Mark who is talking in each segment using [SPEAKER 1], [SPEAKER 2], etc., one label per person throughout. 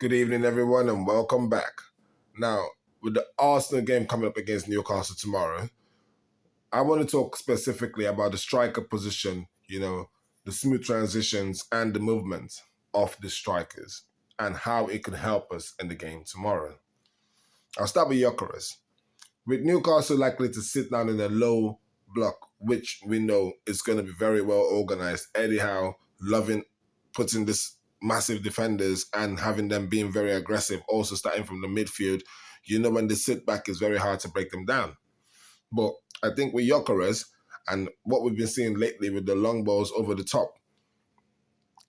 [SPEAKER 1] Good evening, everyone, and welcome back. Now, with the Arsenal game coming up against Newcastle tomorrow, I want to talk specifically about the striker position, the smooth transitions and the movement of the strikers and how it could help us in the game tomorrow. I'll start with Gyökeres. With Newcastle likely to sit down in a low block, which we know is going to be very well organized, Eddie Howe loving putting this massive defenders and having them being very aggressive, also starting from the midfield. When they sit back, it's very hard to break them down. But I think with Gyökeres and what we've been seeing lately with the long balls over the top,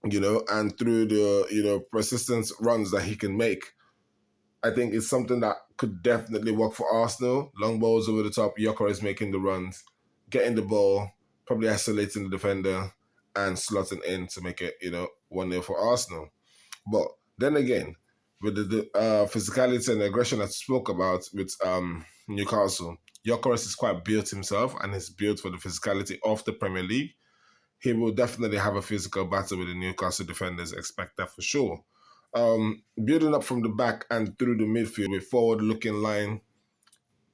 [SPEAKER 1] and through the persistent runs that he can make, I think it's something that could definitely work for Arsenal. Long balls over the top, Gyökeres making the runs, getting the ball, probably isolating the defender, and slotting in to make it, 1-0 for Arsenal. But then again, with the physicality and aggression I spoke about with Newcastle, Gyökeres is quite built himself and is built for the physicality of the Premier League. He will definitely have a physical battle with the Newcastle defenders, expect that for sure. Building up from the back and through the midfield with forward-looking line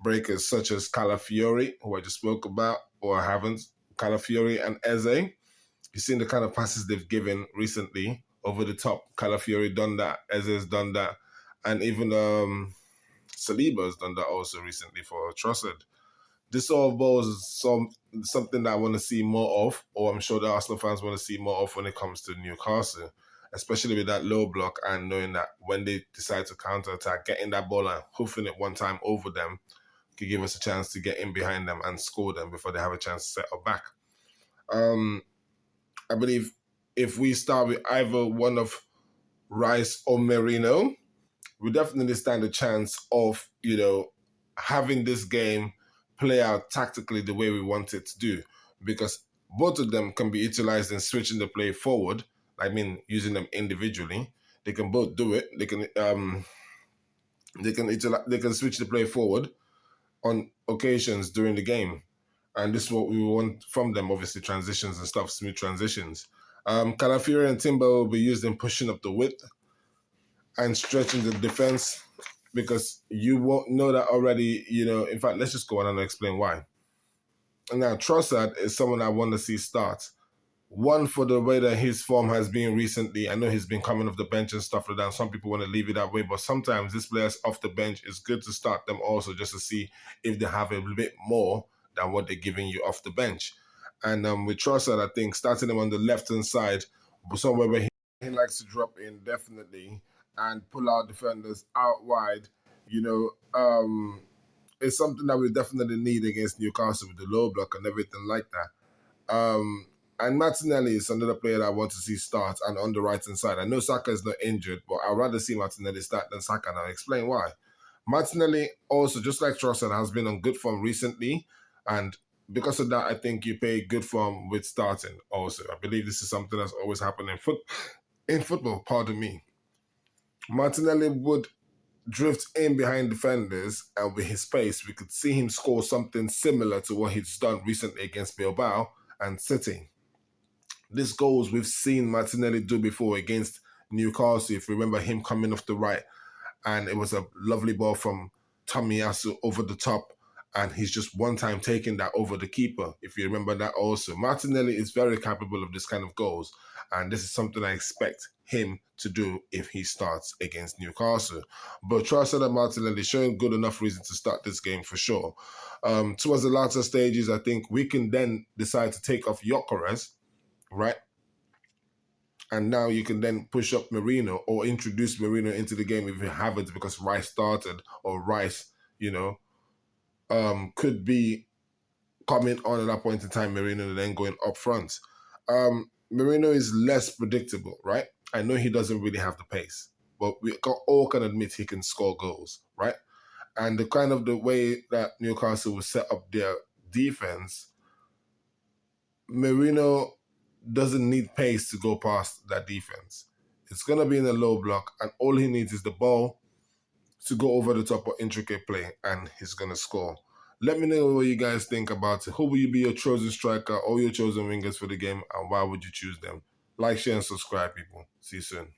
[SPEAKER 1] breakers such as Calafiori, who I just spoke about, or I haven't, Calafiori and Eze. You've seen the kind of passes they've given recently over the top. Calafiori done that, Eze's done that, and even Saliba's done that also recently for Trossard. This sort of balls is something that I want to see more of, or I'm sure the Arsenal fans want to see more of when it comes to Newcastle, especially with that low block and knowing that when they decide to counter-attack, getting that ball and hoofing it one time over them could give us a chance to get in behind them and score them before they have a chance to set up back. I believe if we start with either one of Rice or Merino, we definitely stand a chance of, having this game play out tactically the way we want it to do, because both of them can be utilized in switching the play forward. I mean, using them individually, they can both do it. They can switch the play forward on occasions during the game, and this is what we want from them. Obviously, transitions and stuff, smooth transitions. Calafiori and Timber will be used in pushing up the width and stretching the defense, because you won't know that already, in fact, let's just go on and explain why. Now, Trossard is someone I want to see start. One, for the way that his form has been recently. I know he's been coming off the bench and stuff like that. Some people want to leave it that way, but sometimes these players off the bench, it's good to start them also just to see if they have a bit more than what they're giving you off the bench. And with Trossard, I think starting him on the left-hand side, somewhere where he likes to drop in, definitely, and pull out defenders out wide, it's something that we definitely need against Newcastle with the low block and everything like that. And Martinelli is another player that I want to see start and on the right-hand side. I know Saka is not injured, but I'd rather see Martinelli start than Saka, and I'll explain why. Martinelli also, just like Trossard, has been on good form recently, and because of that, I think you pay good form with starting also. I believe this is something that's always happened in football, pardon me. Martinelli would drift in behind defenders, and with his pace, we could see him score something similar to what he's done recently against Bilbao and City. This goals we've seen Martinelli do before against Newcastle. If you remember him coming off the right, and it was a lovely ball from Tomiyasu over the top, and he's just one time taking that over the keeper, if you remember that also. Martinelli is very capable of this kind of goals, and this is something I expect him to do if he starts against Newcastle. But Trossard and Martinelli showing good enough reason to start this game for sure. Towards the latter stages, I think we can then decide to take off Gyökeres, right? And now you can then push up Merino or introduce Merino into the game if you haven't, because Rice started, or Rice, could be coming on at that point in time, Merino, and then going up front. Merino is less predictable, right? I know he doesn't really have the pace, but we all can admit he can score goals, right? And the way that Newcastle will set up their defense, Merino doesn't need pace to go past that defense. It's going to be in a low block, and all he needs is the ball to go over the top of intricate play, and he's going to score. Let me know what you guys think about it. Who will you be your chosen striker or your chosen wingers for the game, and why would you choose them? Like, share, and subscribe, people. See you soon.